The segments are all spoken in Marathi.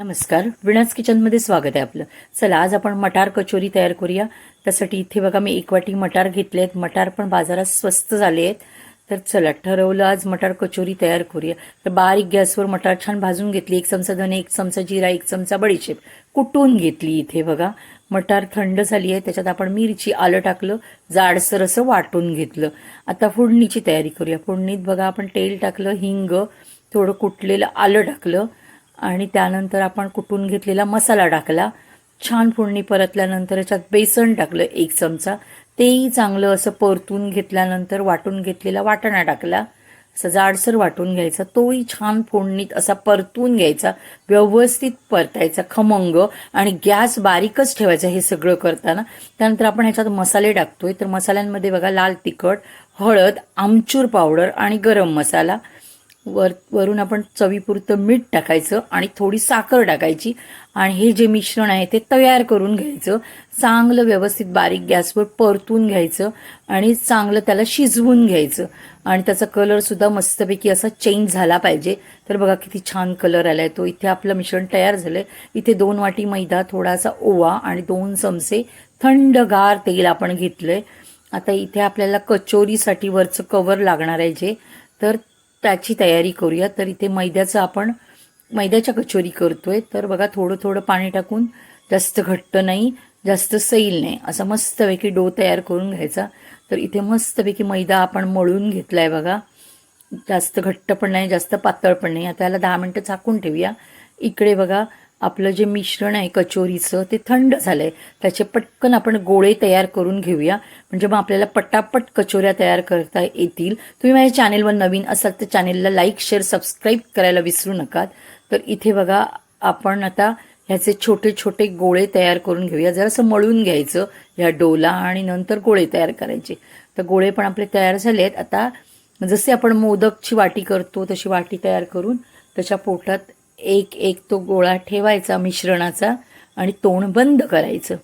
नमस्कार, विणाच किचनमध्ये स्वागत आहे आपलं. चला आज आपण मटार कचोरी तयार करूया. त्यासाठी इथे बघा मी 1 वाटी मटार घेतले आहेत. मटार पण बाजारात स्वस्त झाले आहेत. तर चला ठरवलं आज मटार कचोरी तयार करूया. तर बारीक गॅसवर मटार छान भाजून घेतली. 1 चमचा धने, 1 चमचा जिरा, 1 चमचा बडीशेप कुटून घेतली. इथे बघा मटार थंड झाली आहे. त्याच्यात आपण मिरची, आलं टाकलं, जाडसर असं वाटून घेतलं. आता फोडणीची तयारी करूया. फोडणीत बघा आपण तेल टाकलं, हिंग, थोडं कुटलेलं आलं टाकलं आणि त्यानंतर आपण कुटून घेतलेला मसाला टाकला. छान फोडणी परतल्यानंतर याच्यात बेसन टाकलं 1 चमचा. तेही चांगलं असं परतून घेतल्यानंतर वाटून घेतलेला वाटाणा टाकला. असं जाडसर वाटून घ्यायचा. तोही छान फोडणीत असा परतून घ्यायचा, व्यवस्थित परतायचा खमंग, आणि गॅस बारीकच ठेवायचा हे सगळं करताना. त्यानंतर आपण ह्याच्यात मसाले टाकतोय. तर मसाल्यांमध्ये बघा लाल तिखट, हळद, आमचूर पावडर आणि गरम मसाला. वरून आपण चवीपुरतं मीठ टाकायचं आणि थोडी साखर टाकायची आणि हे जे मिश्रण आहे ते तयार करून घ्यायचं. चांगलं व्यवस्थित बारीक गॅसवर परतून घ्यायचं आणि चांगलं त्याला शिजवून घ्यायचं आणि त्याचा कलर सुद्धा मस्तपैकी असा चेंज झाला पाहिजे. तर बघा किती छान कलर आलाय तो. इथे आपलं मिश्रण तयार झालंय. इथे 2 वाटी मैदा, थोडासा ओवा आणि 2 चमचे थंडगार तेल आपण घेतलंय. आता इथे आपल्याला कचोरीसाठी वरचं कवर लागणार आहे जे, तर त्याची तयारी करूया. तर इथे मैद्याच्या कचोरी करतोय. तर बघा थोडं थोडं पाणी टाकून, जास्त घट्ट नाही जास्त सैल नाही, असा मस्तपैकी डो तयार करून घ्यायचा. तर इथे मस्तपैकी मैदा आपण मळून घेतलाय बघा. जास्त घट्ट पण नाही जास्त पातळ पण नाही. आता याला 10 मिनिटं झाकून ठेवूया. इकडे बघा आपलं जे मिश्रण आहे कचोरीचं ते थंड झालंय. त्याचे पटकन आपण गोळे तयार करून घेऊया, म्हणजे मग आपल्याला पटापट कचोऱ्या तयार करता येतील. तुम्ही माझ्या चॅनेलवर नवीन असाल तर चॅनेलला लाईक, शेअर, सबस्क्राईब करायला विसरू नका. तर इथे बघा आपण आता ह्याचे छोटे छोटे गोळे तयार करून घेऊया. जरासं मळून घ्यायचं ह्या डोला आणि नंतर गोळे तयार करायचे. तर गोळे पण आपले तयार झाले आहेत. आता जसे आपण मोदकची वाटी करतो तशी वाटी तयार करून त्याच्या पोटात एक एक तो गोळा ठेवायचा मिश्रणाचा आणि तोंड बंद करायचं.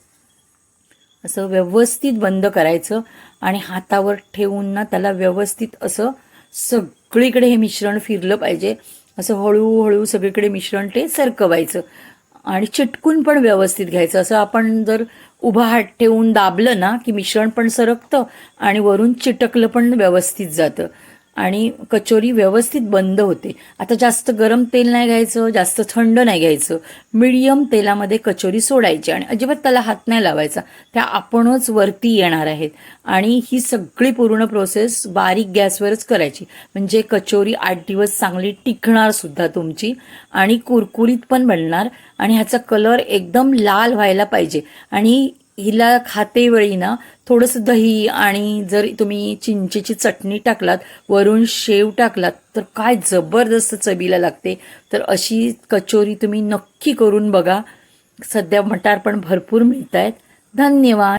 असं व्यवस्थित बंद करायचं आणि हातावर ठेवून ना त्याला व्यवस्थित असं सगळीकडे हे मिश्रण फिरलं पाहिजे. असं हळूहळू सगळीकडे मिश्रण ते सरकवायचं आणि चिटकून पण व्यवस्थित घ्यायचं. असं आपण जर उभा हात ठेवून दाबलं ना की मिश्रण पण सरकतं आणि वरून चिटकलं पण व्यवस्थित जातं आणि कचोरी व्यवस्थित बंद होते. आता जास्त गरम तेल नाही घ्यायचं, जास्त थंड नाही घ्यायचं, मीडियम तेलामध्ये कचोरी सोडायची आणि अजिबात त्याला हात नाही लावायचा. त्या आपणच वरती येणार आहेत आणि ही सगळी पूर्ण प्रोसेस बारीक गॅसवरच करायची, म्हणजे कचोरी 8 दिवस चांगली टिकणार सुद्धा तुमची आणि कुरकुरीत पण बनणार. आणि ह्याचा कलर एकदम लाल व्हायला पाहिजे. आणि हिला खाते वेळी ना थोडंसं दही आणि जर तुम्ही चिंचेची चटणी टाकलात, वरून शेव टाकलात तर काय जबरदस्त चवीला लागते. तर अशी कचोरी तुम्ही नक्की करून बघा. सध्या मटार पण भरपूर मिळत आहेत. धन्यवाद.